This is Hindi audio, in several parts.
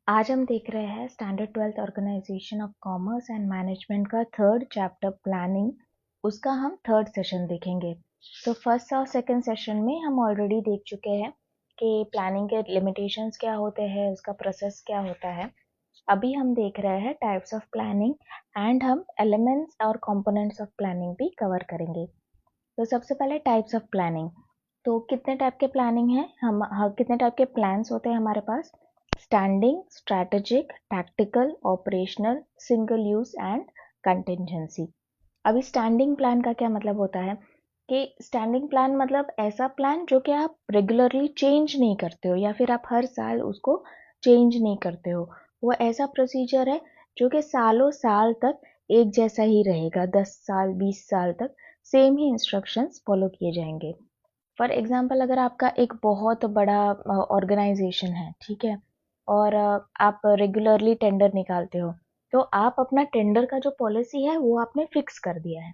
आज हम देख रहे हैं standard 12th organisation of commerce and management का थर्ड चैप्टर प्लानिंग। उसका हम थर्ड सेशन देखेंगे। तो फर्स्ट और सेकंड सेशन में हम ऑलरेडी देख चुके हैं कि प्लानिंग के लिमिटेशंस क्या होते हैं, उसका प्रोसेस क्या होता है। अभी हम देख रहे हैं टाइप्स ऑफ प्लानिंग एंड हम एलिमेंट्स और कंपोनेंट्स ऑफ प्लानिंग भी कवर करेंगे। तो सबसे पहले टाइप्स ऑफ प्लानिंग। तो कितने टाइप के प्लानिंग हैं, कितने टाइप के प्लान्स होते हैं हमारे पास? Standing, strategic, tactical, operational, single use and contingency. अभी स्टैंडिंग प्लान का क्या मतलब होता है कि स्टैंडिंग प्लान मतलब ऐसा प्लान जो कि आप रेगुलरली चेंज नहीं करते हो या फिर आप हर साल उसको चेंज नहीं करते हो। वो ऐसा प्रोसीजर है जो कि सालों साल तक एक जैसा ही रहेगा, 10 साल 20 साल तक सेम ही इंस्ट्रक्शंस फॉलो किए जाएंगे। फॉर एग्जाम्पल, अगर आपका एक बहुत बड़ा ऑर्गेनाइजेशन है, ठीक है, और आप रेगुलरली टेंडर निकालते हो, तो आप अपना टेंडर का जो पॉलिसी है वो आपने फिक्स कर दिया है।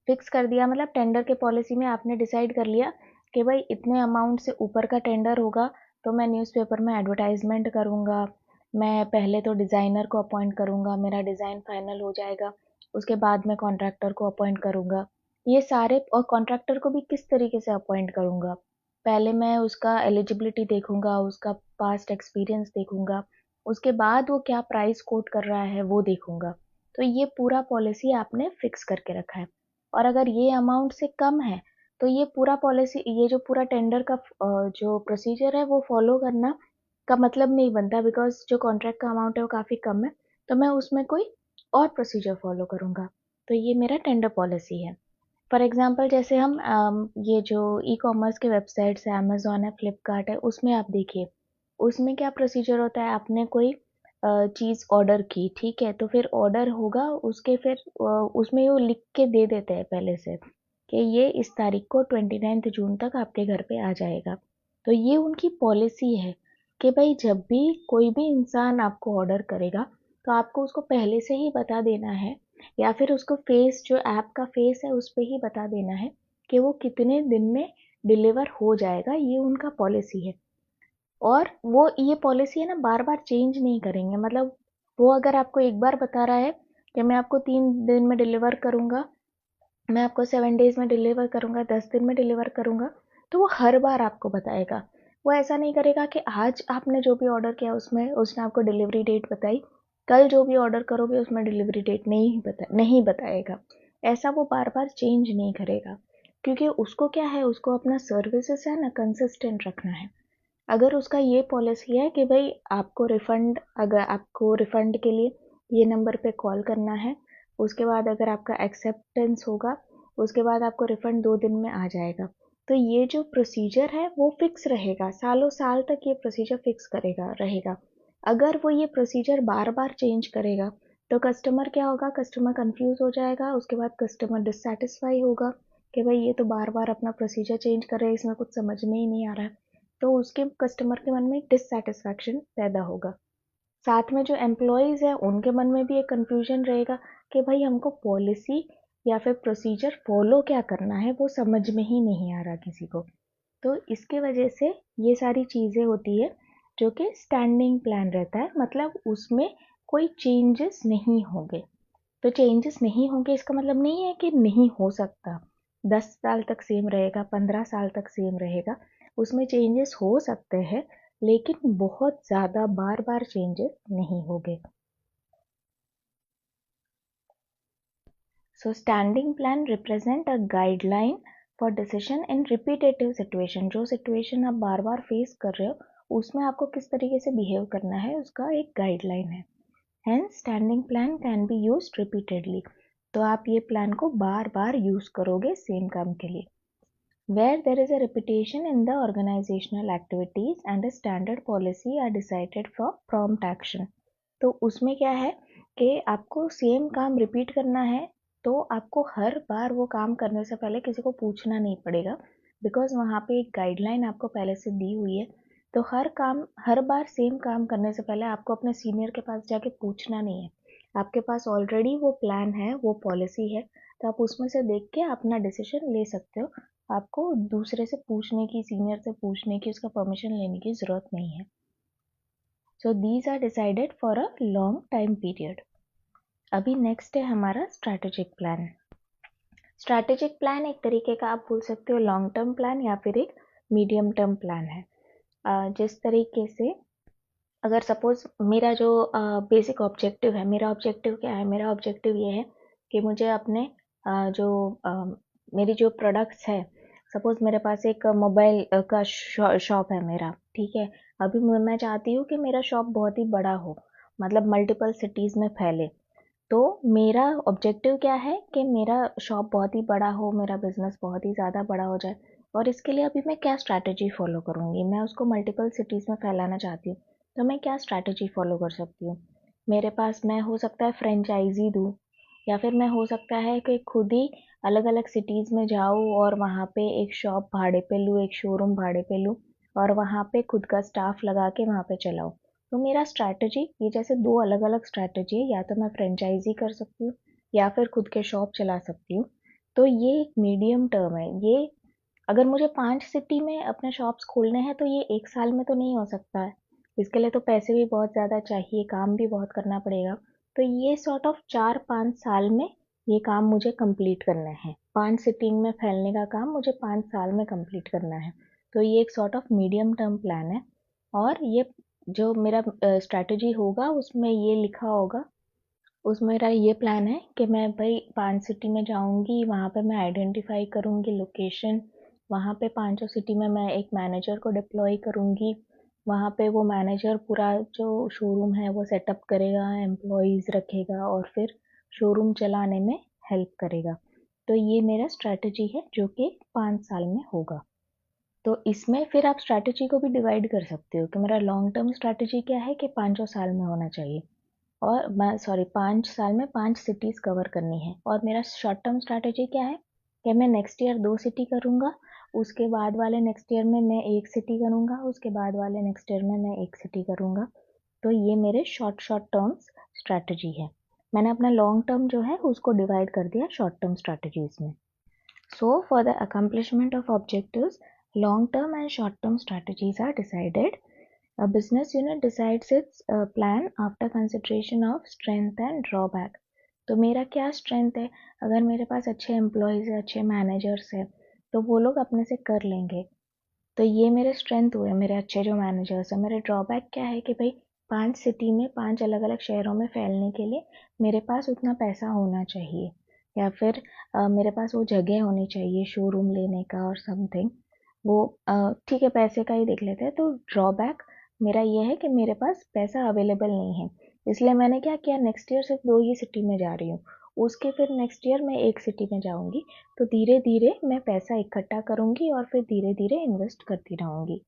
फिक्स कर दिया मतलब टेंडर के पॉलिसी में आपने डिसाइड कर लिया कि भाई इतने अमाउंट से ऊपर का टेंडर होगा तो मैं न्यूज़पेपर में एडवर्टाइजमेंट करूँगा, मैं पहले तो डिज़ाइनर को अपॉइंट करूँगा, मेरा डिज़ाइन फाइनल हो जाएगा, उसके बाद मैं कॉन्ट्रैक्टर को अपॉइंट करूँगा। ये सारे, और कॉन्ट्रैक्टर को भी किस तरीके से अपॉइंट करूँगा, पहले मैं उसका एलिजिबिलिटी देखूँगा, उसका पास्ट एक्सपीरियंस देखूँगा, उसके बाद वो क्या प्राइस कोट कर रहा है वो देखूँगा। तो ये पूरा पॉलिसी आपने फिक्स करके रखा है। और अगर ये अमाउंट से कम है तो ये पूरा पॉलिसी, ये जो पूरा टेंडर का जो प्रोसीजर है वो फॉलो करना का मतलब नहीं बनता, बिकॉज जो कॉन्ट्रैक्ट का अमाउंट है वो काफ़ी कम है, तो मैं उसमें कोई और प्रोसीजर फॉलो करूँगा। तो ये मेरा टेंडर पॉलिसी है। फॉर एग्जांपल, जैसे हम ये जो ई कॉमर्स के वेबसाइट्स है, अमेजोन है, फ्लिपकार्ट है, उसमें आप देखिए, उसमें क्या प्रोसीजर होता है। आपने कोई चीज़ ऑर्डर की, ठीक है, तो फिर ऑर्डर होगा, उसके फिर उसमें वो लिख के दे देते हैं पहले से कि ये इस तारीख को 29 जून तक आपके घर पे आ जाएगा। तो ये उनकी पॉलिसी है कि भाई जब भी कोई भी इंसान आपको ऑर्डर करेगा तो आपको उसको पहले से ही बता देना है, या फिर उसको फेस, जो ऐप का फेस है उस पे ही बता देना है कि वो कितने दिन में डिलीवर हो जाएगा। ये उनका पॉलिसी है। और वो ये पॉलिसी है ना, बार बार चेंज नहीं करेंगे। मतलब वो अगर आपको एक बार बता रहा है कि मैं आपको 3 दिन में डिलीवर करूंगा, मैं आपको 7 डेज में डिलीवर करूंगा, 10 दिन में डिलीवर करूंगा, तो वो हर बार आपको बताएगा। वो ऐसा नहीं करेगा कि आज आपने जो भी ऑर्डर किया उसमें उसने आपको डिलीवरी डेट बताई, कल जो भी ऑर्डर करोगे उसमें डिलीवरी डेट नहीं बताएगा। ऐसा वो बार बार चेंज नहीं करेगा, क्योंकि उसको क्या है, उसको अपना सर्विसेज है ना कंसिस्टेंट रखना है। अगर उसका ये पॉलिसी है कि भाई आपको रिफंड, अगर आपको रिफंड के लिए ये नंबर पे कॉल करना है, उसके बाद अगर आपका एक्सेप्टेंस होगा, उसके बाद आपको रिफंड 2 दिन में आ जाएगा। तो ये जो प्रोसीजर है वो फिक्स रहेगा, सालों साल तक ये प्रोसीजर फिक्स करेगा रहेगा। अगर वो ये प्रोसीजर बार बार चेंज करेगा तो कस्टमर क्या होगा, कस्टमर कंफ्यूज हो जाएगा, उसके बाद कस्टमर डिससेटिस्फाई होगा कि भाई ये तो बार बार अपना प्रोसीजर चेंज कर रहे हैं, इसमें कुछ समझ में ही नहीं आ रहा है। तो उसके कस्टमर के मन में डिससेटिस्फैक्शन पैदा होगा। साथ में जो एम्प्लॉयज़ है उनके मन में भी एक कंफ्यूजन रहेगा कि भाई हमको पॉलिसी या फिर प्रोसीजर फॉलो क्या करना है वो समझ में ही नहीं आ रहा किसी को। तो इसके वजह से ये सारी चीज़ें होती है जो कि स्टैंडिंग प्लान रहता है, मतलब उसमें कोई चेंजेस नहीं होंगे। तो चेंजेस नहीं होंगे इसका मतलब नहीं है कि नहीं हो सकता, 10 साल तक सेम रहेगा, 15 साल तक सेम रहेगा, उसमें चेंजेस हो सकते हैं, लेकिन बहुत ज़्यादा बार बार चेंजेस नहीं होंगे। So standing plan represent a guideline for decision in repetitive situation. जो सिचुएशन आप बार बार फेस कर रहे हो उसमें आपको किस तरीके से बिहेव करना है उसका एक गाइडलाइन है। Hence standing plan can be used repeatedly. तो आप ये प्लान को बार बार यूज करोगे सेम काम के लिए। Where there is a repetition in the organizational activities and a standard policy are decided for prompt action। तो उसमें क्या है कि आपको सेम काम रिपीट करना है, तो आपको हर बार वो काम करने से पहले किसी को पूछना नहीं पड़ेगा, बिकॉज वहाँ पे एक गाइडलाइन आपको पहले से दी हुई है। तो हर बार सेम काम करने से पहले आपको अपने सीनियर के पास जाके पूछना नहीं है। आपके पास ऑलरेडी वो प्लान है, वो पॉलिसी है, तो आप उसमें से देख के अपना डिसीजन ले सकते हो। आपको दूसरे से पूछने की, सीनियर से पूछने की, उसका परमिशन लेने की ज़रूरत नहीं है। So these are decided for a long time period. अभी नेक्स्ट है हमारा स्ट्रैटेजिक प्लान। स्ट्रैटेजिक प्लान एक तरीके का आप बोल सकते हो लॉन्ग टर्म प्लान या फिर एक मीडियम टर्म प्लान है। जिस तरीके से अगर सपोज मेरा जो बेसिक ऑब्जेक्टिव है, मेरा ऑब्जेक्टिव क्या है, मेरा ऑब्जेक्टिव ये है कि मुझे अपने जो मेरी जो प्रोडक्ट्स है, सपोज मेरे पास एक मोबाइल का शॉप है मेरा, ठीक है। अभी मैं चाहती हूँ कि मेरा शॉप बहुत ही बड़ा हो, मतलब मल्टीपल सिटीज़ में फैले। तो मेरा ऑब्जेक्टिव क्या है कि मेरा शॉप बहुत ही बड़ा हो, मेरा बिजनेस बहुत ही ज़्यादा बड़ा हो जाए। और इसके लिए अभी मैं क्या स्ट्रैटेजी फॉलो करूँगी, मैं उसको मल्टीपल सिटीज़ में फैलाना चाहती हूँ, तो मैं क्या स्ट्रैटेजी फॉलो कर सकती हूँ। मेरे पास मैं हो सकता है फ्रेंचाइजी दूँ, या फिर मैं हो सकता है कि खुद ही अलग अलग सिटीज़ में जाऊँ और वहाँ पे एक शॉप भाड़े पे लूँ, एक शोरूम भाड़े पे लूँ और वहाँ पे खुद का स्टाफ लगा के वहाँ पे चलाऊँ। तो मेरा स्ट्रैटेजी ये जैसे दो अलग अलग स्ट्रैटेजी है, या तो मैं फ्रेंचाइजी कर सकती हूँ या फिर खुद के शॉप चला सकती हूँ। तो ये एक मीडियम टर्म है। ये अगर मुझे 5 सिटी में अपने शॉप्स खोलने हैं तो ये 1 साल में तो नहीं हो सकता है। इसके लिए तो पैसे भी बहुत ज़्यादा चाहिए, काम भी बहुत करना पड़ेगा। तो ये सॉर्ट ऑफ 4-5 साल में ये काम मुझे कंप्लीट करना है। 5 सिटी में फैलने का काम मुझे 5 साल में कंप्लीट करना है। तो ये एक sort of medium term plan है। और ये जो मेरा स्ट्रैटेजी होगा उसमें ये लिखा होगा, उसमें मेरा ये प्लान है कि मैं भाई 5 सिटी में जाऊंगी, वहाँ पे मैं आइडेंटिफाई करूंगी लोकेशन, वहाँ पे पांचों सिटी में मैं एक मैनेजर को डिप्लॉय करूंगी, वहाँ पे वो मैनेजर पूरा जो शोरूम है वो सेटअप करेगा, एम्प्लॉयज़ रखेगा और फिर शोरूम चलाने में हेल्प करेगा। तो ये मेरा स्ट्रैटेजी है जो कि 5 साल में होगा। तो इसमें फिर आप स्ट्रैटेजी को भी डिवाइड कर सकते हो कि मेरा लॉन्ग टर्म स्ट्रैटेजी क्या है कि 5 साल में होना चाहिए, और मैं सॉरी 5 साल में 5 सिटीज़ कवर करनी है। और मेरा शॉर्ट टर्म स्ट्रैटेजी क्या है कि मैं नेक्स्ट ईयर 2 सिटी करूँगा, उसके बाद वाले नेक्स्ट ईयर में मैं 1 सिटी करूँगा, उसके बाद वाले नेक्स्ट ईयर में मैं 1 सिटी करूँगा। तो ये मेरे शॉर्ट शॉर्ट टर्म्स स्ट्रैटेजी है। मैंने अपना लॉन्ग टर्म जो है उसको डिवाइड कर दिया शॉर्ट टर्म स्ट्रैटेजीज में। So, for the accomplishment of objectives, long-term and short-term strategies are decided. A business unit decides its plan after consideration of strength and drawback. तो मेरा क्या स्ट्रेंथ है, अगर मेरे पास अच्छे एम्प्लॉयज़ है, अच्छे मैनेजर्स है, तो वो लोग अपने से कर लेंगे। तो ये मेरे स्ट्रेंथ हुए, मेरे अच्छे जो मैनेजर्स हैं। मेरे ड्रॉबैक क्या है कि भाई 5 सिटी में 5 अलग अलग शहरों में फैलने के लिए मेरे पास उतना पैसा होना चाहिए, या फिर मेरे पास वो जगह होनी चाहिए शोरूम लेने का और समथिंग। वो ठीक है, पैसे का ही देख लेते हैं। तो ड्रॉबैक मेरा ये है कि मेरे पास पैसा अवेलेबल नहीं है। इसलिए मैंने क्या किया, नेक्स्ट ईयर सिर्फ 2 ही सिटी में जा रही हूँ, उसके फिर नेक्स्ट ईयर मैं 1 सिटी में जाऊँगी। तो धीरे धीरे मैं पैसा इकट्ठा करूँगी और फिर धीरे धीरे इन्वेस्ट करती रहूँगी।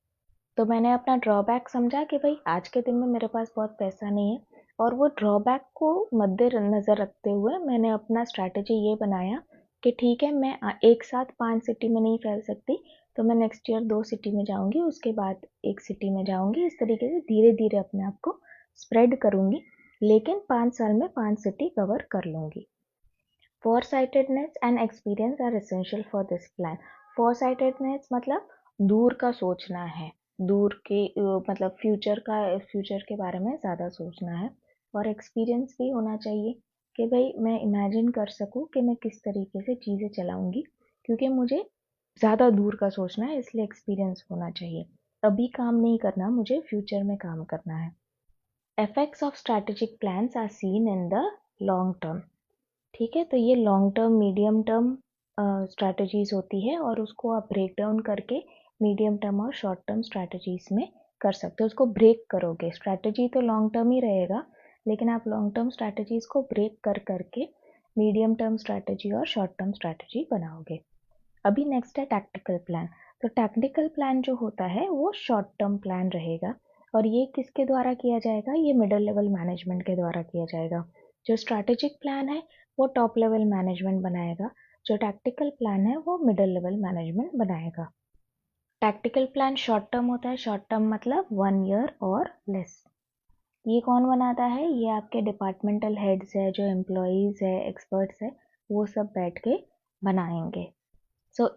तो मैंने अपना ड्रॉबैक समझा कि भाई आज के दिन में मेरे पास बहुत पैसा नहीं है, और वो ड्रॉबैक को मद्देनज़र रखते हुए मैंने अपना स्ट्रैटेजी ये बनाया कि ठीक है, मैं एक साथ 5 सिटी में नहीं फैल सकती, तो मैं नेक्स्ट ईयर 2 सिटी में जाऊँगी, उसके बाद 1 सिटी में जाऊँगी। इस तरीके से धीरे धीरे अपने आप को स्प्रेड करूँगी, लेकिन 5 साल में 5 सिटी कवर कर लूँगी। Foresightedness and experience are essential for this plan. Foresightedness मतलब दूर का सोचना है, दूर के मतलब फ्यूचर के बारे में ज़्यादा सोचना है। और एक्सपीरियंस भी होना चाहिए कि भाई मैं इमेजिन कर सकूँ कि मैं किस तरीके से चीज़ें चलाऊँगी, क्योंकि मुझे ज़्यादा दूर का सोचना है, इसलिए एक्सपीरियंस होना चाहिए। अभी काम नहीं करना, मुझे फ्यूचर में काम करना है। Effects of strategic plans are seen in the long term. ठीक है, तो ये long term, medium term strategies होती है, और उसको आप ब्रेक डाउन करके मीडियम टर्म और शॉर्ट टर्म स्ट्रैटेजीज में कर सकते हो। उसको ब्रेक करोगे, स्ट्रैटेजी तो लॉन्ग टर्म ही रहेगा, लेकिन आप लॉन्ग टर्म स्ट्रैटेजीज को ब्रेक कर करके मीडियम टर्म स्ट्रैटेजी और शॉर्ट टर्म स्ट्रैटेजी बनाओगे। अभी नेक्स्ट है टैक्टिकल प्लान। तो टैक्टिकल प्लान जो होता है वो शॉर्ट टर्म प्लान रहेगा, और ये किसके द्वारा किया जाएगा, ये मिडिल लेवल मैनेजमेंट के द्वारा किया जाएगा। जो स्ट्रैटेजिक प्लान है वो टॉप लेवल मैनेजमेंट बनाएगा, जो टैक्टिकल प्लान है वो मिडिल लेवल मैनेजमेंट बनाएगा। टैक्टिकल प्लान शॉर्ट टर्म होता है, शॉर्ट टर्म मतलब 1 ईयर और लेस। ये कौन बनाता है, ये आपके डिपार्टमेंटल हेड्स है, जो एम्प्लॉयज़ है, एक्सपर्ट्स है, वो सब बैठ के बनाएंगे।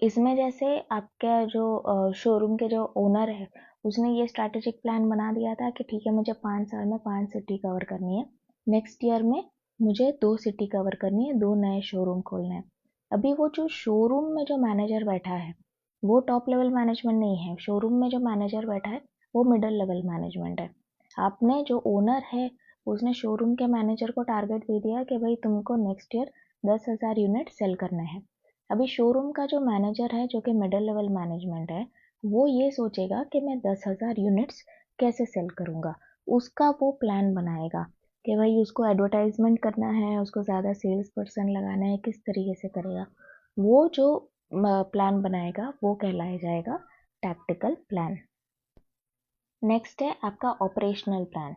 इसमें जैसे आपका जो शोरूम के जो ओनर है उसने ये स्ट्रैटेजिक प्लान बना दिया था कि ठीक है मुझे 5 साल में 5 सिटी कवर करनी है, नेक्स्ट ईयर में मुझे 2 सिटी कवर करनी है, 2 नए शोरूम खोलने हैं। अभी वो जो शोरूम में जो मैनेजर बैठा है वो टॉप लेवल मैनेजमेंट नहीं है, शोरूम में जो मैनेजर बैठा है वो मिडिल लेवल मैनेजमेंट है। आपने जो ओनर है उसने शोरूम के मैनेजर को टारगेट दे दिया कि भाई तुमको नेक्स्ट ईयर 10,000 यूनिट सेल करने हैं। अभी शोरूम का जो मैनेजर है जो कि मिडिल लेवल मैनेजमेंट है वो ये सोचेगा कि मैं 10,000 यूनिट्स कैसे सेल करूँगा, उसका वो प्लान बनाएगा कि भाई उसको एडवर्टाइजमेंट करना है, उसको ज़्यादा सेल्स पर्सन लगाना है, किस तरीके से करेगा। वो जो प्लान बनाएगा वो कहलाया जाएगा टैक्टिकल प्लान। नेक्स्ट है आपका ऑपरेशनल प्लान।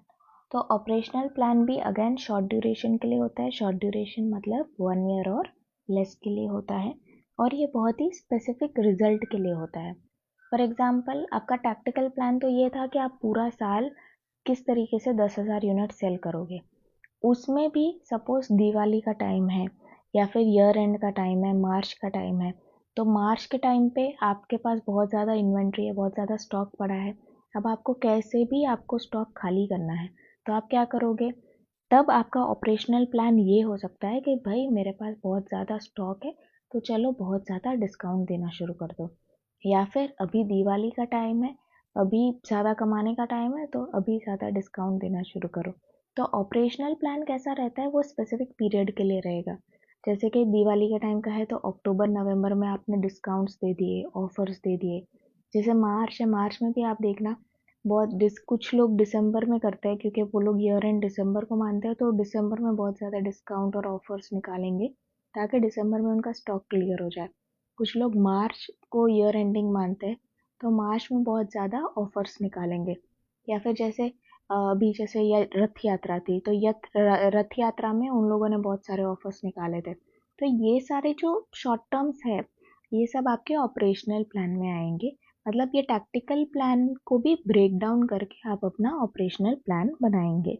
तो ऑपरेशनल प्लान भी अगेन शॉर्ट ड्यूरेशन के लिए होता है। शॉर्ट ड्यूरेशन मतलब 1 ईयर और लेस के लिए होता है और ये बहुत ही स्पेसिफिक रिजल्ट के लिए होता है। फॉर एग्जाम्पल आपका टैक्टिकल प्लान तो ये था कि आप पूरा साल किस तरीके से 10,000 यूनिट सेल करोगे। उसमें भी सपोज दिवाली का टाइम है या फिर ईयर एंड का टाइम है, मार्च का टाइम है, तो मार्च के टाइम पे आपके पास बहुत ज़्यादा इन्वेंट्री है, बहुत ज़्यादा स्टॉक पड़ा है। अब आपको कैसे भी आपको स्टॉक खाली करना है, तो आप क्या करोगे, तब आपका ऑपरेशनल प्लान ये हो सकता है कि भाई मेरे पास बहुत ज़्यादा स्टॉक है तो चलो बहुत ज़्यादा डिस्काउंट देना शुरू कर दो, या फिर अभी दिवाली का टाइम है, अभी ज़्यादा कमाने का टाइम है तो अभी ज़्यादा डिस्काउंट देना शुरू करो। तो ऑपरेशनल प्लान कैसा रहता है, वो स्पेसिफिक पीरियड के लिए रहेगा। जैसे कि दिवाली का टाइम का है तो अक्टूबर नवंबर में आपने डिस्काउंट्स दे दिए, ऑफर्स दे दिए। जैसे मार्च है, मार्च में भी आप देखना बहुत कुछ लोग दिसंबर में करते हैं क्योंकि वो लोग ईयर एंड दिसंबर को मानते हैं, तो दिसंबर में बहुत ज़्यादा डिस्काउंट और ऑफर्स निकालेंगे ताकि दिसंबर में उनका स्टॉक क्लियर हो जाए। कुछ लोग मार्च को ईयर एंडिंग मानते हैं तो मार्च में बहुत ज़्यादा ऑफर्स निकालेंगे। या फिर जैसे अभी जैसे रथ यात्रा थी तो रथ यात्रा में उन लोगों ने बहुत सारे ऑफर्स निकाले थे। तो ये सारे जो शॉर्ट टर्म्स है ये सब आपके ऑपरेशनल प्लान में आएंगे। मतलब ये टैक्टिकल प्लान को भी ब्रेक डाउन करके आप अपना ऑपरेशनल प्लान बनाएंगे।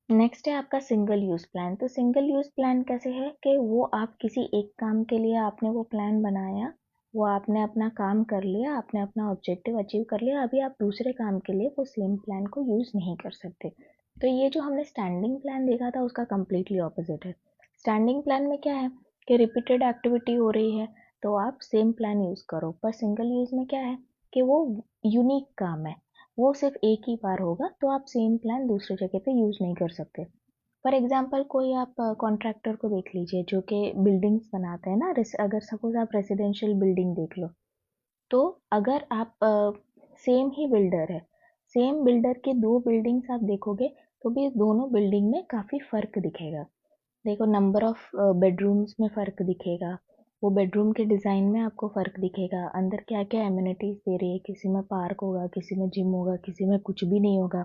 नेक्स्ट है आपका सिंगल यूज़ प्लान। तो सिंगल यूज़ प्लान कैसे है कि वो आप किसी एक काम के लिए आपने वो प्लान बनाया, वो आपने अपना काम कर लिया, आपने अपना ऑब्जेक्टिव अचीव कर लिया, अभी आप दूसरे काम के लिए वो सेम प्लान को यूज़ नहीं कर सकते। तो ये जो हमने स्टैंडिंग प्लान देखा था उसका कम्प्लीटली ऑपोजिट है। स्टैंडिंग प्लान में क्या है कि रिपीटेड एक्टिविटी हो रही है तो आप सेम प्लान यूज़ करो, पर सिंगल यूज़ में क्या है कि वो यूनिक काम है, वो सिर्फ एक ही बार होगा तो आप सेम प्लान दूसरी जगह पे यूज़ नहीं कर सकते। फॉर एग्जांपल कोई आप कॉन्ट्रैक्टर को देख लीजिए जो कि बिल्डिंग्स बनाते हैं ना, अगर सपोज आप रेजिडेंशियल बिल्डिंग देख लो, तो अगर आप सेम ही बिल्डर है, सेम बिल्डर के दो बिल्डिंग्स आप देखोगे तो भी दोनों बिल्डिंग में काफ़ी फ़र्क दिखेगा। देखो नंबर ऑफ बेडरूम्स में फ़र्क दिखेगा, वो बेडरूम के डिज़ाइन में आपको फ़र्क दिखेगा, अंदर क्या क्या एमिनिटीज़ दे रही है, किसी में पार्क होगा, किसी में जिम होगा, किसी में कुछ भी नहीं होगा,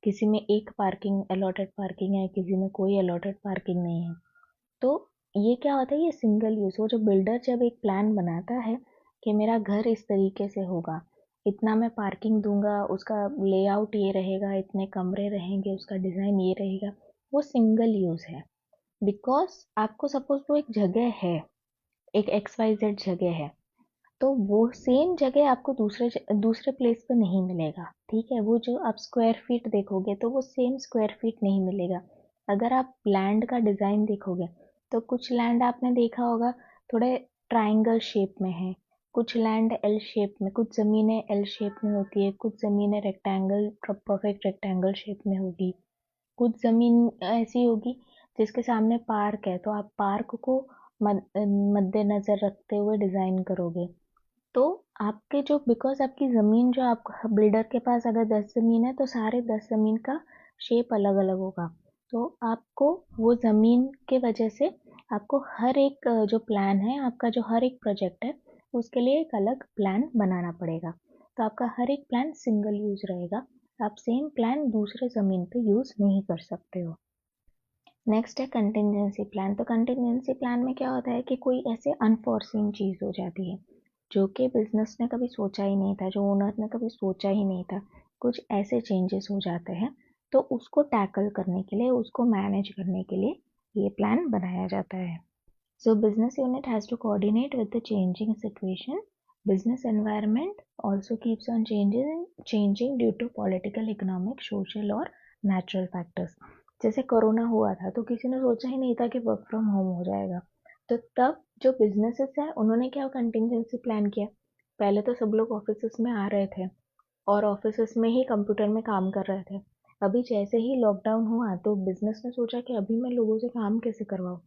किसी में एक पार्किंग अलॉटेड पार्किंग है, किसी में कोई अलॉटेड पार्किंग नहीं है। तो ये क्या होता है, ये सिंगल यूज़, वो जो बिल्डर जब एक प्लान बनाता है कि मेरा घर इस तरीके से होगा, इतना मैं पार्किंग दूंगा, उसका लेआउट ये रहेगा, इतने कमरे रहेंगे, उसका डिज़ाइन ये रहेगा, वो सिंगल यूज़ है। बिकॉज आपको सपोज वो एक जगह है, एक XYZ जगह है, तो वो सेम जगह आपको दूसरे प्लेस पे नहीं मिलेगा। ठीक है, वो जो आप स्क्वायर फीट देखोगे तो वो सेम स्क्वायर फीट नहीं मिलेगा। अगर आप लैंड का डिज़ाइन देखोगे तो कुछ लैंड आपने देखा होगा थोड़े ट्राइंगल शेप में है, कुछ लैंड एल शेप में, कुछ ज़मीनें एल शेप में होती है, कुछ ज़मीनें रेक्टेंगल परफेक्ट रेक्टेंगल शेप में होगी, कुछ ज़मीन ऐसी होगी जिसके सामने पार्क है तो आप पार्क को मद्देनज़र रखते हुए डिज़ाइन करोगे। तो आपके जो बिकॉज आपकी ज़मीन जो आप बिल्डर के पास अगर 10 ज़मीन है तो सारे 10 ज़मीन का शेप अलग अलग होगा। तो आपको वो ज़मीन के वजह से आपको हर एक जो प्लान है, आपका जो हर एक प्रोजेक्ट है उसके लिए एक अलग प्लान बनाना पड़ेगा। तो आपका हर एक प्लान सिंगल यूज़ रहेगा, आप सेम प्लान दूसरे ज़मीन पे यूज़ नहीं कर सकते हो। नेक्स्ट है कंटिजेंसी प्लान। तो कंटिजेंसी प्लान में क्या होता है कि कोई ऐसे अनफॉर्सीन चीज़ हो जाती है जो कि बिजनेस ने कभी सोचा ही नहीं था, जो ओनर ने कभी सोचा ही नहीं था, कुछ ऐसे चेंजेस हो जाते हैं, तो उसको टैकल करने के लिए, उसको मैनेज करने के लिए ये प्लान बनाया जाता है। So business unit has to coordinate with the changing situation Business environment also keeps on changing due to political, economic, social और natural factors. जैसे कोरोना हुआ था तो किसी ने सोचा ही नहीं था कि वर्क फ्रॉम होम हो जाएगा, तो तब जो बिजनेसेस है उन्होंने क्या कंटिजेंसी प्लान किया। पहले तो सब लोग ऑफिस में आ रहे थे और ऑफिस में ही कंप्यूटर में काम कर रहे थे। अभी जैसे ही लॉकडाउन हुआ तो बिजनेस ने सोचा कि अभी मैं लोगों से काम कैसे करवाऊँ,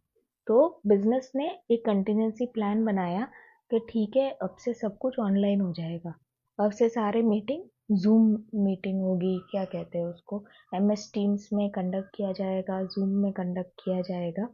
तो बिजनेस ने एक कंटिजेंसी प्लान बनाया कि ठीक है अब से सब कुछ ऑनलाइन हो जाएगा, अब से सारे मीटिंग जूम मीटिंग होगी, क्या कहते हैं उसको, MS टीम्स में कंडक्ट किया जाएगा, जूम में कंडक्ट किया जाएगा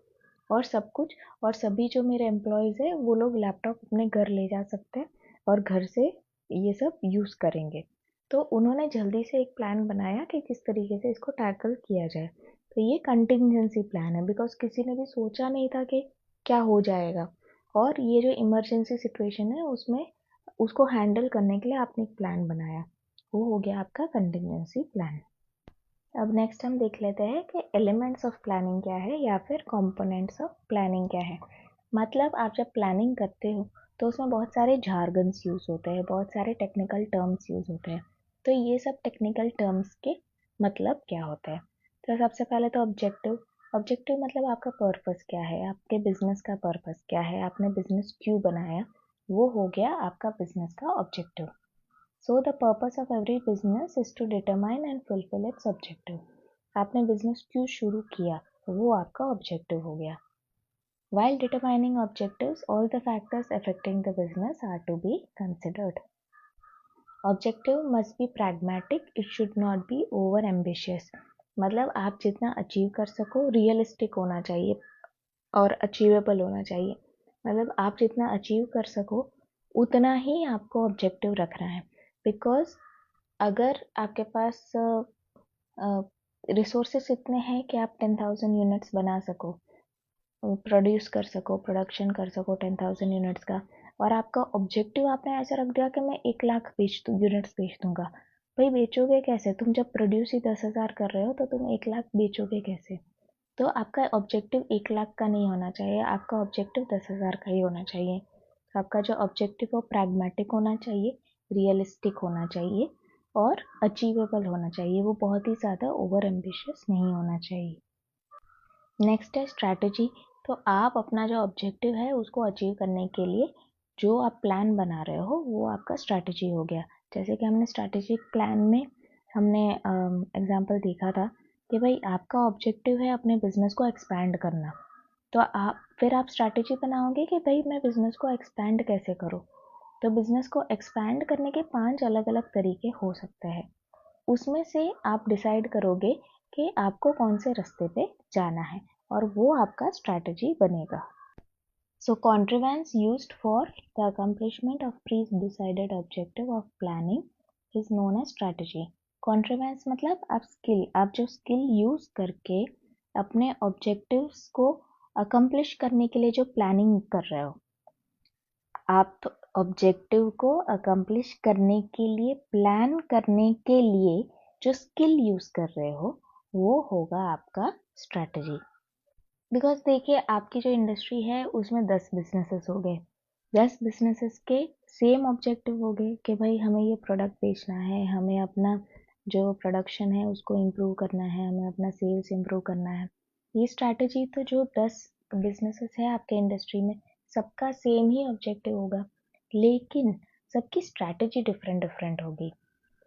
और सब कुछ। और सभी जो मेरे एम्प्लॉयज़ हैं वो लोग लैपटॉप अपने घर ले जा सकते हैं और घर से ये सब यूज़ करेंगे। तो उन्होंने जल्दी से एक प्लान बनाया कि किस तरीके से इसको टैकल किया जाए। तो ये कंटिजेंसी प्लान है, बिकॉज किसी ने भी सोचा नहीं था कि क्या हो जाएगा, और ये जो इमरजेंसी सिचुएशन है उसमें उसको हैंडल करने के लिए आपने एक प्लान बनाया, वो हो गया आपका कंटिजेंसी प्लान। अब नेक्स्ट हम देख लेते हैं कि एलिमेंट्स ऑफ प्लानिंग क्या है या फिर कंपोनेंट्स ऑफ प्लानिंग क्या है। मतलब आप जब प्लानिंग करते हो तो उसमें बहुत सारे जार्गन्स यूज़ होते हैं, बहुत सारे टेक्निकल टर्म्स यूज़ होते हैं। तो ये सब टेक्निकल टर्म्स के मतलब क्या होते हैं। तो सबसे पहले तो ऑब्जेक्टिव। ऑब्जेक्टिव मतलब आपका पर्पस क्या है, आपके बिजनेस का पर्पस क्या है, आपने बिजनेस क्यों बनाया, वो हो गया आपका बिजनेस का objective. So the purpose of every business is to determine and fulfill its objective. आपने बिजनेस क्यों शुरू किया, वो आपका ऑब्जेक्टिव हो गया। While determining objectives, all the factors affecting the business are to be considered. Objective must be pragmatic, it should not be over ambitious. मतलब आप जितना अचीव कर सको रियलिस्टिक होना चाहिए और अचीवेबल होना चाहिए। मतलब आप जितना अचीव कर सको उतना ही आपको ऑब्जेक्टिव रखना है। बिकॉज अगर आपके पास रिसोर्सेस इतने हैं कि आप 10,000 यूनिट्स बना सको, प्रोड्यूस कर सको, प्रोडक्शन कर सको 10,000 यूनिट्स का, और आपका ऑब्जेक्टिव आपने ऐसा रख दिया कि मैं 1 लाख यूनिट्स बेच दूंगा, भाई बेचोगे कैसे? तुम जब प्रोड्यूस ही 10,000 कर रहे हो तो तुम 1 लाख बेचोगे कैसे? तो आपका ऑब्जेक्टिव 1 लाख का नहीं होना चाहिए, आपका ऑब्जेक्टिव 10,000 का ही होना चाहिए। तो आपका जो ऑब्जेक्टिव वो प्रैग्मेटिक होना चाहिए, रियलिस्टिक होना चाहिए और अचीवेबल होना चाहिए, वो बहुत ही ज़्यादा ओवर एम्बिशियस नहीं होना चाहिए। नेक्स्ट है स्ट्रैटेजी। तो आप अपना जो ऑब्जेक्टिव है उसको अचीव करने के लिए जो आप प्लान बना रहे हो वो आपका स्ट्रैटेजी हो गया। जैसे कि हमने स्ट्रैटेजिक प्लान में हमने एग्जांपल देखा था कि भाई आपका ऑब्जेक्टिव है अपने बिजनेस को एक्सपैंड करना, तो आप स्ट्रैटेजी बनाओगे कि भाई मैं बिजनेस को एक्सपैंड कैसे करूँ। तो बिजनेस को एक्सपैंड करने के 5 अलग अलग तरीके हो सकते हैं, उसमें से आप डिसाइड करोगे कि आपको कौन से रास्ते पे जाना है और वो आपका स्ट्रैटेजी बनेगा। So contrivance used for the accomplishment of pre-decided objective of planning is known as strategy. Contrivance मतलब आप जो स्किल यूज करके अपने ऑब्जेक्टिव्स को अकम्प्लिश करने के लिए जो प्लानिंग कर रहे हो, आप ऑब्जेक्टिव को अकम्प्लिश करने के लिए प्लान करने के लिए जो स्किल यूज कर रहे हो वो होगा आपका स्ट्रैटेजी। बिकॉज देखिए आपकी जो इंडस्ट्री है उसमें 10 बिजनेसेस हो गए, 10 बिजनेसेस के सेम ऑब्जेक्टिव हो गए कि भाई हमें ये प्रोडक्ट बेचना है, हमें अपना जो प्रोडक्शन है उसको इम्प्रूव करना है, हमें अपना सेल्स इम्प्रूव करना है। ये स्ट्रैटेजी तो जो 10 बिजनेसेस है आपके इंडस्ट्री में सबका सेम ही ऑब्जेक्टिव होगा, लेकिन सबकी स्ट्रैटेजी डिफरेंट डिफरेंट होगी।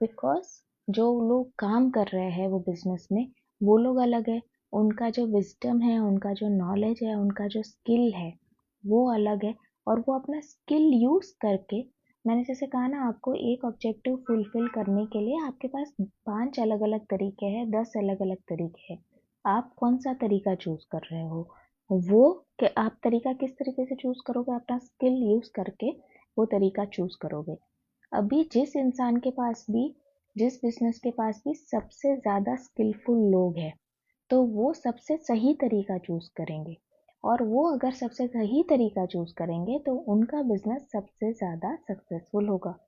बिकॉज जो लोग काम कर रहे हैं वो बिजनेस में वो लोग अलग है, उनका जो विजडम है, उनका जो नॉलेज है, उनका जो स्किल है वो अलग है, और वो अपना स्किल यूज करके, मैंने जैसे कहा ना आपको एक ऑब्जेक्टिव फुलफिल करने के लिए आपके पास 5 अलग अलग तरीके हैं, 10 अलग अलग तरीके हैं, आप कौन सा तरीका चूज कर रहे हो, वो कि आप तरीका किस तरीके से चूज करोगे, अपना स्किल यूज करके वो तरीका चूज करोगे। अभी जिस बिजनेस के पास भी सबसे ज़्यादा स्किलफुल लोग हैं तो वो सबसे सही तरीका चूज करेंगे, और वो अगर सबसे सही तरीका चूज करेंगे तो उनका बिजनेस सबसे ज़्यादा सक्सेसफुल होगा।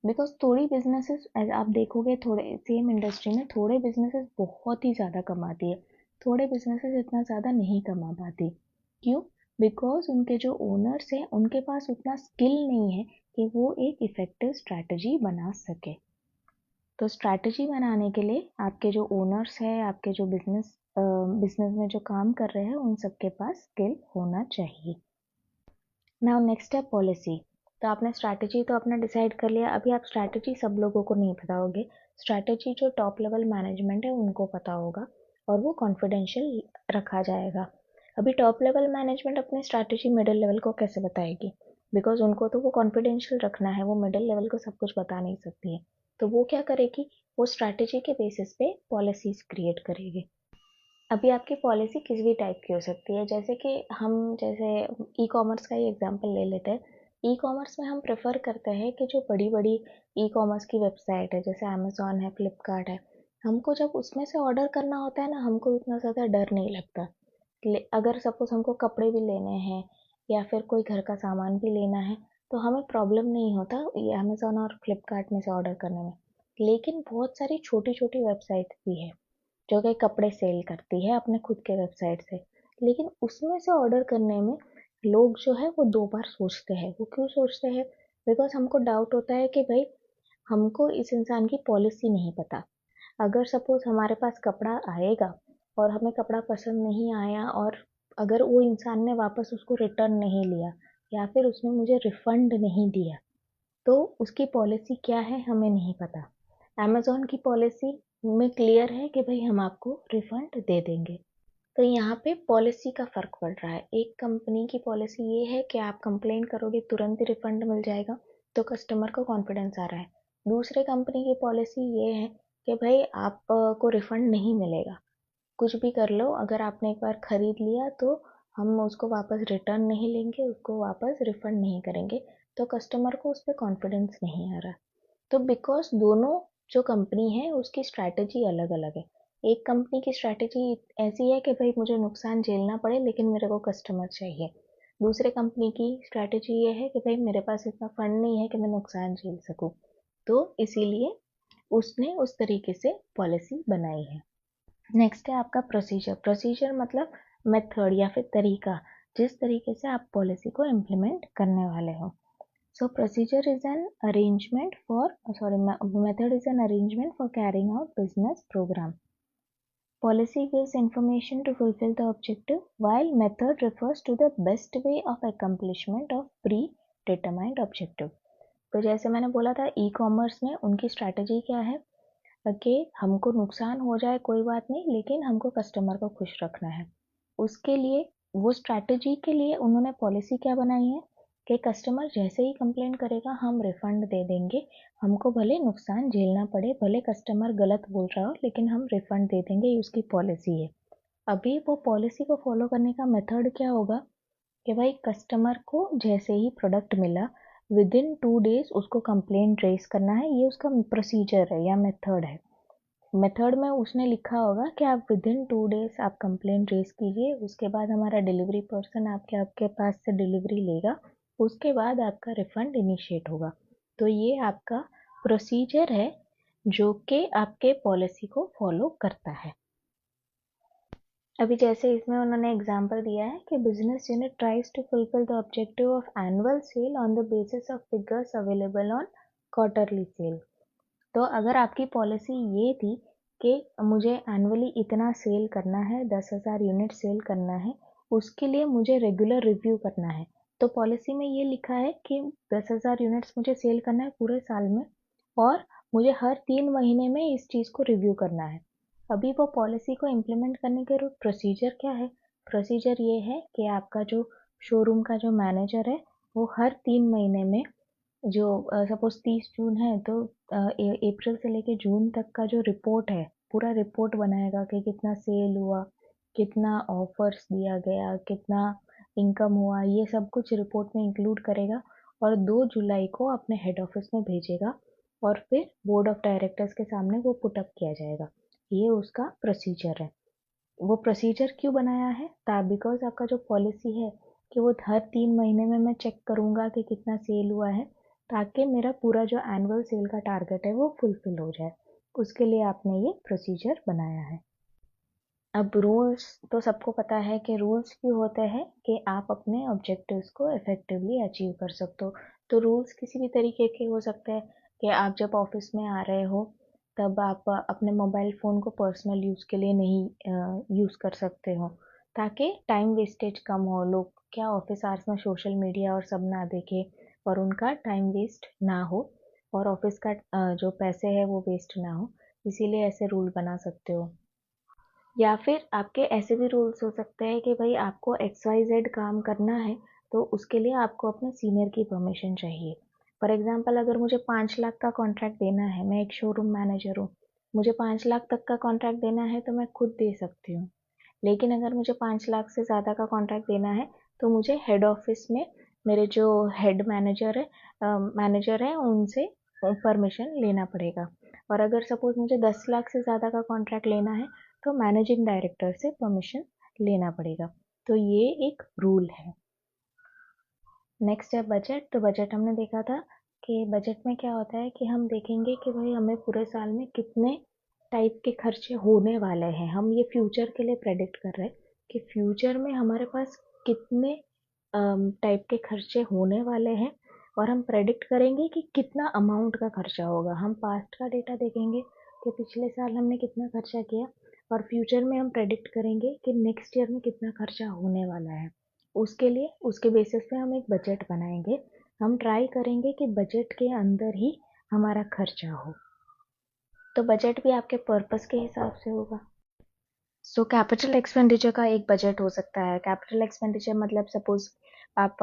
बिकॉज थोड़ी बिजनेसेस आप देखोगे, थोड़े सेम इंडस्ट्री में थोड़े बिजनेसेस बहुत ही ज़्यादा कमाती है, थोड़े बिजनेसेस इतना ज़्यादा नहीं कमा पाती। क्यों? बिकॉज उनके जो ओनर्स हैं उनके पास उतना स्किल नहीं है कि वो एक इफ़ेक्टिव स्ट्रैटेजी बना सके। तो स्ट्रैटेजी बनाने के लिए आपके जो ओनर्स हैं, आपके जो बिजनेस में जो काम कर रहे हैं, उन सबके पास स्किल होना चाहिए। नाउ नेक्स्ट है पॉलिसी। तो आपने स्ट्रैटेजी तो अपना डिसाइड कर लिया। अभी आप स्ट्रैटेजी सब लोगों को नहीं पता होगी। स्ट्रैटेजी जो टॉप लेवल मैनेजमेंट है उनको पता होगा और वो कॉन्फिडेंशियल रखा जाएगा। अभी टॉप लेवल मैनेजमेंट अपनी स्ट्रैटेजी मिडिल लेवल को कैसे बताएगी? बिकॉज उनको तो वो कॉन्फिडेंशियल रखना है, वो मिडिल लेवल को सब कुछ बता नहीं सकती है। तो वो क्या करेगी? वो स्ट्रैटेजी के बेसिस पे पॉलिसीज क्रिएट करेगी। अभी आपकी पॉलिसी किसी भी टाइप की हो सकती है, जैसे कि हम जैसे ई कॉमर्स का ही एग्जांपल ले लेते हैं। ई कॉमर्स में हम प्रेफर करते हैं कि जो बड़ी बड़ी ई कॉमर्स की वेबसाइट है, जैसे अमेजोन है, फ्लिपकार्ट है, हमको जब उसमें से ऑर्डर करना होता है ना, हमको इतना ज़्यादा डर नहीं लगता। अगर सपोज हमको कपड़े भी लेने हैं या फिर कोई घर का सामान भी लेना है, तो हमें प्रॉब्लम नहीं होता ये अमेजोन और फ्लिपकार्ट में से ऑर्डर करने में। लेकिन बहुत सारी छोटी छोटी वेबसाइट भी है जो कि कपड़े सेल करती है अपने खुद के वेबसाइट से, लेकिन उसमें से ऑर्डर करने में लोग जो है वो 2 बार सोचते हैं। वो क्यों सोचते हैं? बिकॉज हमको डाउट होता है कि भाई हमको इस इंसान की पॉलिसी नहीं पता। अगर सपोज हमारे पास कपड़ा आएगा और हमें कपड़ा पसंद नहीं आया, और अगर वो इंसान ने वापस उसको रिटर्न नहीं लिया या फिर उसने मुझे रिफंड नहीं दिया, तो उसकी पॉलिसी क्या है हमें नहीं पता। अमेजोन की पॉलिसी में क्लियर है कि भाई हम आपको रिफंड दे देंगे। तो यहाँ पे पॉलिसी का फर्क पड़ रहा है। एक कंपनी की पॉलिसी ये है कि आप कंप्लेन करोगे तुरंत ही रिफंड मिल जाएगा, तो कस्टमर को कॉन्फिडेंस आ रहा है। दूसरे कंपनी की पॉलिसी ये है कि भाई आपको रिफंड नहीं मिलेगा, कुछ भी कर लो, अगर आपने एक बार खरीद लिया तो हम उसको वापस रिटर्न नहीं लेंगे, उसको वापस रिफंड नहीं करेंगे। तो कस्टमर को उस पर कॉन्फिडेंस नहीं आ रहा। तो बिकॉज दोनों जो कंपनी है उसकी स्ट्रैटेजी अलग अलग है। एक कंपनी की स्ट्रैटेजी ऐसी है कि भाई मुझे नुकसान झेलना पड़े लेकिन मेरे को कस्टमर चाहिए। दूसरे कंपनी की स्ट्रैटेजी ये है कि भाई मेरे पास इतना फंड नहीं है कि मैं नुकसान झेल सकूं। तो इसीलिए उसने उस तरीके से पॉलिसी बनाई है। नेक्स्ट है आपका प्रोसीजर। प्रोसीजर मतलब मेथड या फिर तरीका, जिस तरीके से आप पॉलिसी को इम्प्लीमेंट करने वाले हो। So procedure is an arrangement for, method is an arrangement for carrying out business program. Policy gives information to fulfill the objective, while method refers to the best way of accomplishment of predetermined objective. तो जैसे मैंने बोला था ई कॉमर्स में उनकी स्ट्रैटेजी क्या है कि हमको नुकसान हो जाए कोई बात नहीं, लेकिन हमको कस्टमर को खुश रखना है। उसके लिए वो स्ट्रैटेजी के लिए उन्होंने पॉलिसी क्या बनाई है कि कस्टमर जैसे ही कंप्लेंट करेगा हम रिफंड दे देंगे, हमको भले नुकसान झेलना पड़े, भले कस्टमर गलत बोल रहा हो, लेकिन हम रिफंड दे देंगे, ये उसकी पॉलिसी है। अभी वो पॉलिसी को फॉलो करने का मेथड क्या होगा कि भाई कस्टमर को जैसे ही प्रोडक्ट मिला विद इन 2 days उसको कंप्लेंट रेज करना है, ये उसका प्रोसीजर है या मेथड है। मेथड में उसने लिखा होगा कि आप विद इन 2 days आप कंप्लेंट रेज कीजिए, उसके बाद हमारा डिलीवरी पर्सन आपके पास से डिलीवरी लेगा, उसके बाद आपका रिफंड इनिशिएट होगा। तो ये आपका प्रोसीजर है जो कि आपके पॉलिसी को फॉलो करता है। अभी जैसे इसमें उन्होंने एग्जांपल दिया है कि business unit tries to fulfil the objective of annual sale on the basis of figures available on quarterly sale. तो अगर आपकी पॉलिसी ये थी कि मुझे एनुअली इतना सेल करना है, 10,000 यूनिट सेल करना है, उसके लिए मुझे रेगुलर रिव्यू करना है, तो पॉलिसी में ये लिखा है कि 10,000 यूनिट्स मुझे सेल करना है पूरे साल में, और मुझे हर 3 महीने में इस चीज़ को रिव्यू करना है। अभी वो पॉलिसी को इम्प्लीमेंट करने के प्रोसीजर क्या है? प्रोसीजर ये है कि आपका जो शोरूम का जो मैनेजर है वो हर 3 महीने में, जो सपोज 30 जून है तो अप्रैल से लेके जून तक का जो रिपोर्ट है पूरा रिपोर्ट बनाएगा कि कितना सेल हुआ, कितना ऑफर्स दिया गया, कितना इनकम हुआ, ये सब कुछ रिपोर्ट में इंक्लूड करेगा और 2 जुलाई को अपने हेड ऑफिस में भेजेगा और फिर बोर्ड ऑफ डायरेक्टर्स के सामने वो पुटअप किया जाएगा। ये उसका प्रोसीजर है। वो प्रोसीजर क्यों बनाया है? बिकॉज आपका जो पॉलिसी है कि वो हर 3 महीने में मैं चेक करूंगा कि कितना सेल हुआ है, ताकि मेरा पूरा जो एनुअल सेल का टारगेट है वो फुलफिल हो जाए। उसके लिए आपने ये प्रोसीजर बनाया है। अब रूल्स तो सबको पता है कि रूल्स क्यों होते हैं कि आप अपने ऑब्जेक्टिव्स को इफेक्टिवली अचीव कर सकते हो। तो रूल्स किसी भी तरीके के हो सकते हैं कि आप जब ऑफिस में आ रहे हो तब आप अपने मोबाइल फ़ोन को पर्सनल यूज़ के लिए नहीं यूज़ कर सकते हो, ताकि टाइम वेस्टेज कम हो। लोग क्या ऑफिस आवर्स में सोशल मीडिया और सब ना देखें और उनका टाइम वेस्ट ना हो और ऑफिस का जो पैसे है वो वेस्ट ना हो, इसीलिए ऐसे रूल बना सकते हो। या फिर आपके ऐसे भी रूल्स हो सकते हैं कि भाई आपको XYZ काम करना है, तो उसके लिए आपको अपने सीनियर की परमिशन चाहिए। फॉर एग्जांपल अगर मुझे 5 लाख का कॉन्ट्रैक्ट देना है, मैं एक शोरूम मैनेजर हूँ, मुझे 5 लाख तक का कॉन्ट्रैक्ट देना है तो मैं खुद दे सकती हूँ। लेकिन अगर मुझे 5 लाख से ज़्यादा का कॉन्ट्रैक्ट देना है तो मुझे हेड ऑफिस में मेरे जो हेड मैनेजर है उनसे परमिशन लेना पड़ेगा। और अगर सपोज मुझे 10 लाख से ज़्यादा का कॉन्ट्रैक्ट लेना है तो मैनेजिंग डायरेक्टर से परमिशन लेना पड़ेगा। तो ये एक रूल है। नेक्स्ट है बजट। तो बजट हमने देखा था कि बजट में क्या होता है कि हम देखेंगे कि भाई हमें पूरे साल में कितने टाइप के खर्चे होने वाले हैं। हम ये फ्यूचर के लिए प्रेडिक्ट कर रहे हैं कि फ्यूचर में हमारे पास कितने टाइप के खर्चे होने वाले हैं और हम प्रेडिक्ट करेंगे कि कितना अमाउंट का खर्चा होगा। हम पास्ट का डेटा देखेंगे कि पिछले साल हमने कितना खर्चा किया और फ्यूचर में हम प्रेडिक्ट करेंगे कि नेक्स्ट ईयर में कितना खर्चा होने वाला है। उसके लिए उसके बेसिस पे हम एक बजट बनाएंगे। हम ट्राई करेंगे कि बजट के अंदर ही हमारा खर्चा हो। तो बजट भी आपके पर्पस के हिसाब से होगा। सो कैपिटल एक्सपेंडिचर का एक बजट हो सकता है। कैपिटल एक्सपेंडिचर मतलब सपोज आप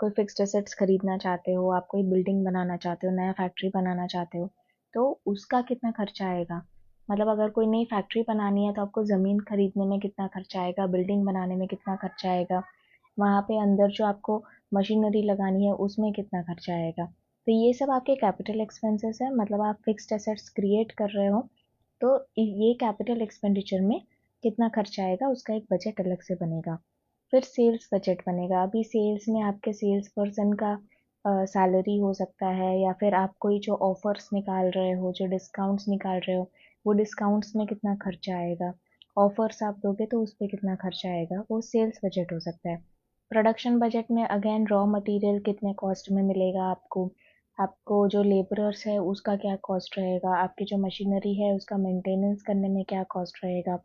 कोई फिक्स्ड एसेट्स खरीदना चाहते हो, आप कोई बिल्डिंग बनाना चाहते हो, नया फैक्ट्री बनाना चाहते हो, तो उसका कितना खर्चा आएगा। मतलब अगर कोई नई फैक्ट्री बनानी है तो आपको ज़मीन खरीदने में कितना खर्चा आएगा, बिल्डिंग बनाने में कितना खर्चा आएगा, वहाँ पे अंदर जो आपको मशीनरी लगानी है उसमें कितना खर्चा आएगा। तो ये सब आपके कैपिटल एक्सपेंसेस है। मतलब आप फिक्स्ड एसेट्स क्रिएट कर रहे हो तो ये कैपिटल एक्सपेंडिचर में कितना खर्चा आएगा उसका एक बजट अलग से बनेगा। फिर सेल्स बजट बनेगा। अभी सेल्स में आपके सेल्स पर्सन का सैलरी हो सकता है, या फिर आप कोई जो ऑफर्स निकाल रहे हो, जो डिस्काउंट्स निकाल रहे हो, वो डिस्काउंट्स में कितना खर्चा आएगा। ऑफर्स आप दोगे तो उस पर कितना खर्चा आएगा, वो सेल्स बजट हो सकता है। प्रोडक्शन बजट में अगेन रॉ मटेरियल कितने कॉस्ट में मिलेगा आपको, आपको जो लेबरर्स है उसका क्या कॉस्ट रहेगा, आपकी जो मशीनरी है उसका मेंटेनेंस करने में क्या कॉस्ट रहेगा,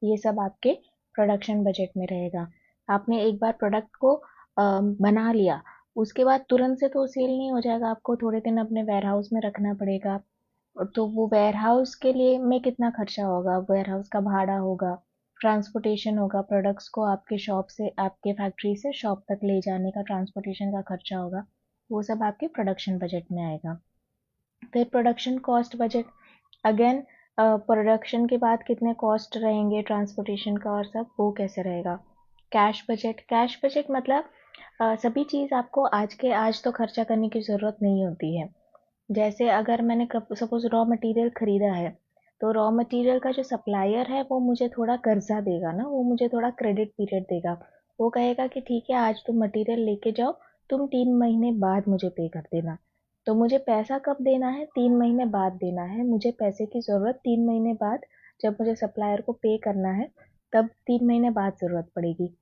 ये सब आपके प्रोडक्शन बजट में रहेगा। आपने एक बार प्रोडक्ट को बना लिया, उसके बाद तुरंत से तो सेल नहीं हो जाएगा, आपको थोड़े दिन अपने वेयरहाउस में रखना पड़ेगा। तो वो वेयरहाउस के लिए में कितना खर्चा होगा, वेयरहाउस का भाड़ा होगा, ट्रांसपोर्टेशन होगा, प्रोडक्ट्स को आपके शॉप से आपके फैक्ट्री से शॉप तक ले जाने का ट्रांसपोर्टेशन का खर्चा होगा, वो सब आपके प्रोडक्शन बजट में आएगा। फिर production cost budget, again production के बाद कितने कॉस्ट रहेंगे ट्रांसपोर्टेशन का और सब, वो कैसे रहेगा। कैश बजट, कैश बजट मतलब सभी चीज़ आपको आज तो खर्चा करने की ज़रूरत नहीं होती है। जैसे अगर मैंने सपोज रॉ मटेरियल खरीदा है, तो रॉ मटेरियल का जो सप्लायर है वो मुझे थोड़ा कर्जा देगा ना, वो मुझे थोड़ा क्रेडिट पीरियड देगा। वो कहेगा कि ठीक है आज तुम मटेरियल लेके जाओ, तुम 3 महीने बाद मुझे पे कर देना। तो मुझे पैसा कब देना है, 3 महीने बाद देना है। मुझे पैसे की ज़रूरत 3 महीने बाद, जब मुझे सप्लायर को पे करना है तब 3 महीने बाद ज़रूरत पड़ेगी।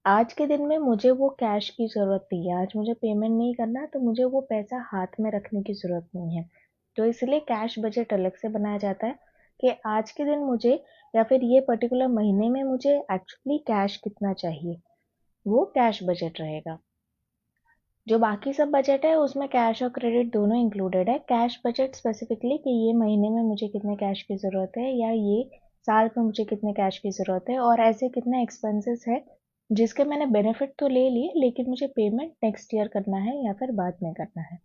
आज के दिन में मुझे वो कैश की ज़रूरत नहीं है, आज मुझे पेमेंट नहीं करना तो मुझे वो पैसा हाथ में रखने की ज़रूरत नहीं है। तो इसलिए कैश बजट अलग से बनाया जाता है कि आज के दिन मुझे या फिर ये पर्टिकुलर महीने में मुझे एक्चुअली कैश कितना चाहिए, वो कैश बजट रहेगा। जो बाकी सब बजट है उसमें कैश और क्रेडिट दोनों इंक्लूडेड है। कैश बजट स्पेसिफिकली कि ये महीने में मुझे कितने कैश की ज़रूरत है या ये साल में मुझे कितने कैश की ज़रूरत है और ऐसे कितने एक्सपेंसेस है जिसके मैंने बेनिफिट तो ले लिए लेकिन मुझे पेमेंट नेक्स्ट ईयर करना है या फिर बाद में करना है।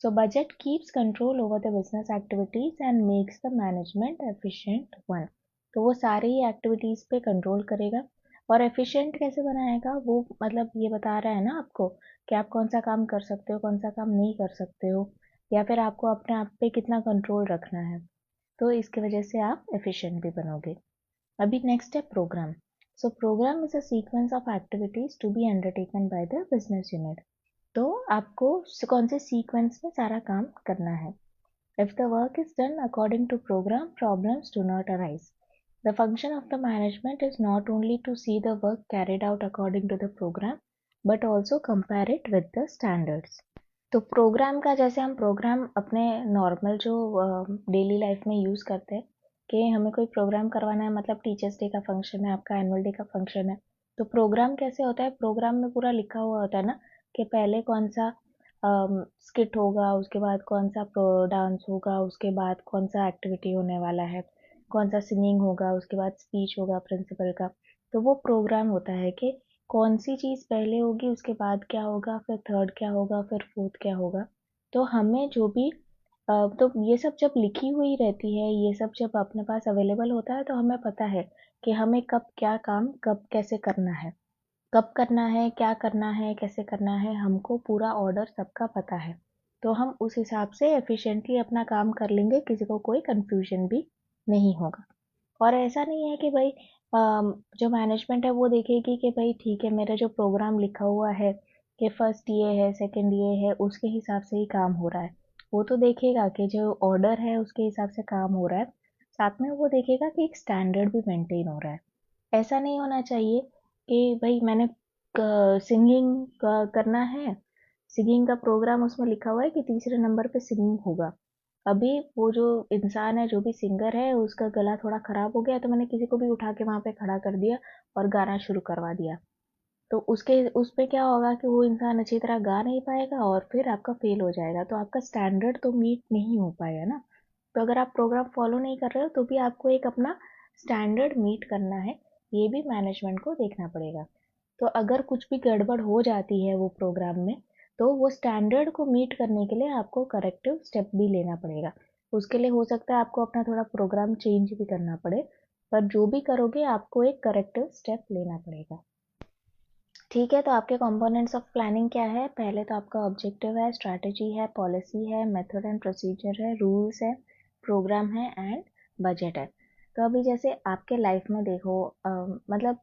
So budget keeps control over the business activities and makes the management efficient one. तो वो सारी ही एक्टिविटीज पे कंट्रोल करेगा। और एफिशिएंट कैसे बनाएगा, वो मतलब ये बता रहा है ना आपको कि आप कौन सा काम कर सकते हो, कौन सा काम नहीं कर सकते हो, या फिर आपको अपने आप पे कितना कंट्रोल रखना है। तो इसकी वजह से आप एफिशिएंट भी बनोगे। अभी नेक्स्ट है programme. So programme is a sequence of activities to be undertaken by the business unit. तो आपको कौन से सीक्वेंस में सारा काम करना है। If the work is done according to programme, problems do not arise. The function of the management is not only to see the work carried out according to the program, but also compare it with the standards. तो प्रोग्राम का जैसे हम प्रोग्राम अपने नॉर्मल जो डेली लाइफ में यूज़ करते हैं कि हमें कोई प्रोग्राम करवाना है, मतलब टीचर्स डे का फंक्शन है, आपका एनुअल डे का फंक्शन है, तो प्रोग्राम कैसे होता है, प्रोग्राम में पूरा लिखा हुआ होता है ना कि पहले कौन सा स्किट होगा, उसके बाद कौन सा डांस होगा, उसके बाद कौन सा एक्टिविटी होने वाला है, कौन सा सिंगिंग होगा, उसके बाद स्पीच होगा प्रिंसिपल का। तो वो प्रोग्राम होता है कि कौन सी चीज़ पहले होगी, उसके बाद क्या होगा, फिर थर्ड क्या होगा, फिर फोर्थ क्या होगा। तो हमें जो भी तो ये सब जब लिखी हुई रहती है, ये सब जब अपने पास अवेलेबल होता है, तो हमें पता है कि हमें कब क्या काम कब कैसे करना है, कब करना है, क्या करना है, कैसे करना है, हमको पूरा ऑर्डर सबका पता है। तो हम उस हिसाब से एफिशिएंटली अपना काम कर लेंगे, किसी को कोई कंफ्यूजन भी नहीं होगा। और ऐसा नहीं है कि भाई जो मैनेजमेंट है वो देखेगी कि भाई ठीक है, मेरा जो प्रोग्राम लिखा हुआ है कि फर्स्ट ये है, सेकंड ये है, उसके हिसाब से ही काम हो रहा है। वो तो देखेगा कि जो ऑर्डर है उसके हिसाब से काम हो रहा है। साथ में वो देखेगा कि एक स्टैंडर्ड भी मेंटेन हो रहा है। ऐसा नहीं होना चाहिए कि भाई मैंने सिंगिंग करना है, सिंगिंग का प्रोग्राम उसमें लिखा हुआ है कि तीसरे नंबर पे सिंगिंग होगा। अभी वो जो इंसान है, जो भी सिंगर है, उसका गला थोड़ा खराब हो गया, तो मैंने किसी को भी उठा के वहां पे खड़ा कर दिया और गाना शुरू करवा दिया। तो उसके उस पे क्या होगा कि वो इंसान अच्छी तरह गा नहीं पाएगा और फिर आपका फेल हो जाएगा, तो आपका स्टैंडर्ड तो मीट नहीं हो पाएगा ना। तो अगर आप प्रोग्राम फॉलो नहीं कर रहे हो तो भी आपको एक अपना स्टैंडर्ड मीट करना है, ये भी मैनेजमेंट को देखना पड़ेगा। तो अगर कुछ भी गड़बड़ हो जाती है वो प्रोग्राम में, तो वो स्टैंडर्ड को मीट करने के लिए आपको करेक्टिव स्टेप भी लेना पड़ेगा। उसके लिए हो सकता है आपको अपना थोड़ा प्रोग्राम चेंज भी करना पड़े, पर जो भी करोगे आपको एक करेक्टिव स्टेप लेना पड़ेगा। ठीक है, तो आपके कंपोनेंट्स ऑफ प्लानिंग क्या है? पहले तो आपका ऑब्जेक्टिव है, स्ट्रैटेजी है, पॉलिसी है, मेथड एंड प्रोसीजर है, रूल्स है, प्रोग्राम है एंड बजट है। तो अभी जैसे आपके लाइफ में देखो, मतलब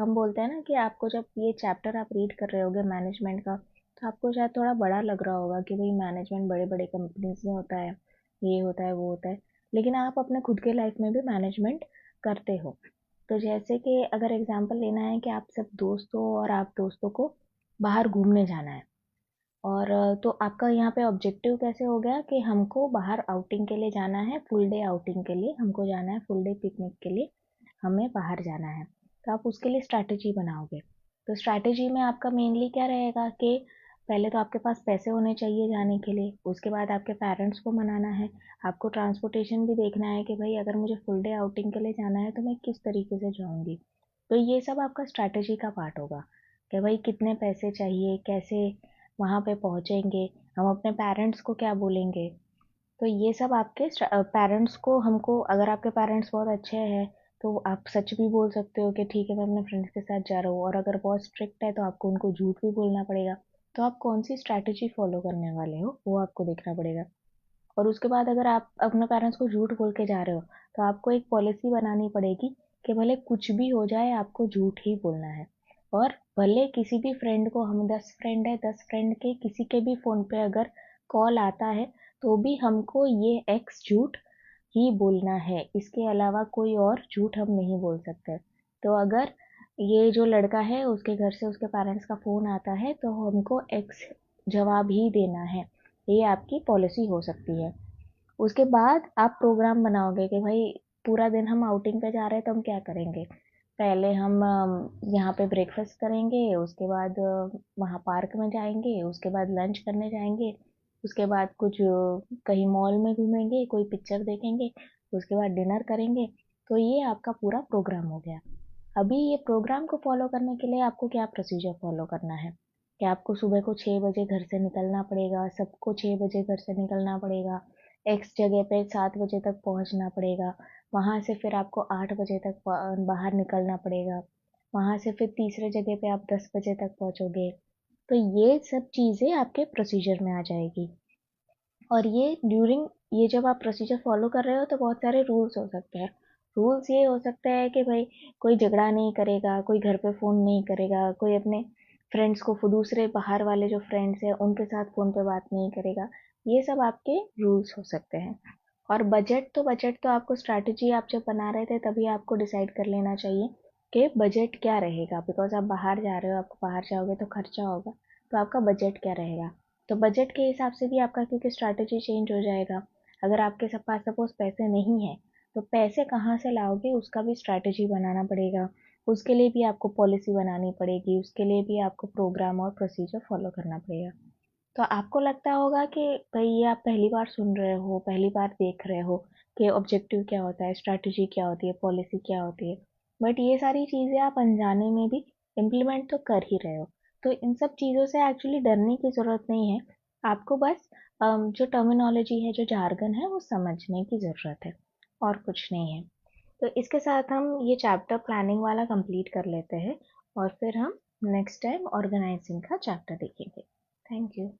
हम बोलते हैं ना कि आपको जब ये चैप्टर आप रीड कर रहे होगे मैनेजमेंट का, तो आपको शायद थोड़ा बड़ा लग रहा होगा कि भाई मैनेजमेंट बड़े बड़े कंपनीज में होता है, ये होता है, वो होता है। लेकिन आप अपने खुद के लाइफ में भी मैनेजमेंट करते हो। तो जैसे कि अगर एग्जांपल लेना है कि आप सब दोस्त हो और आप दोस्तों को बाहर घूमने जाना है, और तो आपका यहाँ पे ऑब्जेक्टिव कैसे हो गया कि हमको बाहर आउटिंग के लिए जाना है, फुल डे आउटिंग के लिए हमको जाना है, फुल डे पिकनिक के लिए हमें बाहर जाना है। तो आप उसके लिए स्ट्रैटेजी बनाओगे। तो स्ट्रैटेजी में आपका मेनली क्या रहेगा कि पहले तो आपके पास पैसे होने चाहिए जाने के लिए, उसके बाद आपके पेरेंट्स को मनाना है, आपको ट्रांसपोर्टेशन भी देखना है कि भाई अगर मुझे फुल डे आउटिंग के लिए जाना है तो मैं किस तरीके से जाऊँगी। तो ये सब आपका स्ट्रैटेजी का पार्ट होगा कि भाई कितने पैसे चाहिए, कैसे वहाँ पे पहुँचेंगे, हम अपने पेरेंट्स को क्या बोलेंगे। तो ये सब आपके पेरेंट्स को हमको, अगर आपके पेरेंट्स बहुत अच्छे हैं तो आप सच भी बोल सकते हो कि ठीक है मैं अपने फ्रेंड्स के साथ जा रहा हूँ, और अगर बहुत स्ट्रिक्ट है तो आपको उनको झूठ भी बोलना पड़ेगा। तो आप कौन सी स्ट्रैटेजी फॉलो करने वाले हो वो आपको देखना पड़ेगा। और उसके बाद अगर आप अपने पेरेंट्स को झूठ बोल के जा रहे हो, तो आपको एक पॉलिसी बनानी पड़ेगी कि भले कुछ भी हो जाए आपको झूठ ही बोलना है। और भले किसी भी फ्रेंड को, हम 10 फ्रेंड है, 10 फ्रेंड के किसी के भी फ़ोन पे अगर कॉल आता है, तो भी हमको ये एक्स झूठ ही बोलना है, इसके अलावा कोई और झूठ हम नहीं बोल सकते। तो अगर ये जो लड़का है उसके घर से उसके पेरेंट्स का फ़ोन आता है तो हमको एक्स जवाब ही देना है, ये आपकी पॉलिसी हो सकती है। उसके बाद आप प्रोग्राम बनाओगे कि भाई पूरा दिन हम आउटिंग पे जा रहे हैं तो हम क्या करेंगे। पहले हम यहाँ पे ब्रेकफास्ट करेंगे, उसके बाद वहाँ पार्क में जाएंगे, उसके बाद लंच करने जाएंगे, उसके बाद कुछ कहीं मॉल में घूमेंगे, कोई पिक्चर देखेंगे, उसके बाद डिनर करेंगे। तो ये आपका पूरा प्रोग्राम हो गया। अभी ये प्रोग्राम को फॉलो करने के लिए आपको क्या प्रोसीजर फॉलो करना है कि आपको सुबह को 6 बजे घर से निकलना पड़ेगा, सबको 6 बजे घर से निकलना पड़ेगा, एक्स जगह पे 7 बजे तक पहुंचना पड़ेगा, वहां से फिर आपको 8 बजे तक बाहर निकलना पड़ेगा, वहां से फिर तीसरे जगह पे आप 10 बजे तक पहुंचोगे। तो ये सब चीज़ें आपके प्रोसीजर में आ जाएगी। और ये जब आप प्रोसीजर फॉलो कर रहे हो तो बहुत सारे रूल्स हो सकते हैं। रूल्स ये हो सकता है कि भाई कोई झगड़ा नहीं करेगा, कोई घर पे फ़ोन नहीं करेगा, कोई अपने फ्रेंड्स को, दूसरे बाहर वाले जो फ्रेंड्स हैं उनके साथ फ़ोन पे बात नहीं करेगा। ये सब आपके रूल्स हो सकते हैं। और बजट तो आपको स्ट्रैटेजी आप जब बना रहे थे तभी आपको डिसाइड कर लेना चाहिए कि बजट क्या रहेगा, बिकॉज आप बाहर जा रहे हो, आपको बाहर जाओगे तो खर्चा होगा, तो आपका बजट क्या रहेगा। तो बजट के हिसाब से भी आपका क्योंकि स्ट्रैटेजी चेंज हो जाएगा। अगर आपके पास सपोज पैसे नहीं है तो पैसे कहाँ से लाओगे उसका भी स्ट्रैटेजी बनाना पड़ेगा। उसके लिए भी आपको पॉलिसी बनानी पड़ेगी, उसके लिए भी आपको प्रोग्राम और प्रोसीजर फॉलो करना पड़ेगा। तो आपको लगता होगा कि भाई ये आप पहली बार सुन रहे हो, पहली बार देख रहे हो कि ऑब्जेक्टिव क्या होता है, स्ट्रैटेजी क्या होती है, पॉलिसी क्या होती है। बट ये सारी चीज़ें आप अनजाने में भी इम्प्लीमेंट तो कर ही रहे हो। तो इन सब चीज़ों से एक्चुअली डरने की ज़रूरत नहीं है। आपको बस जो टर्मिनोलॉजी है, जो जार्गन है, वो समझने की ज़रूरत है और कुछ नहीं है। तो इसके साथ हम ये चैप्टर प्लानिंग वाला कंप्लीट कर लेते हैं और फिर हम नेक्स्ट टाइम ऑर्गेनाइजिंग का चैप्टर देखेंगे। Thank you.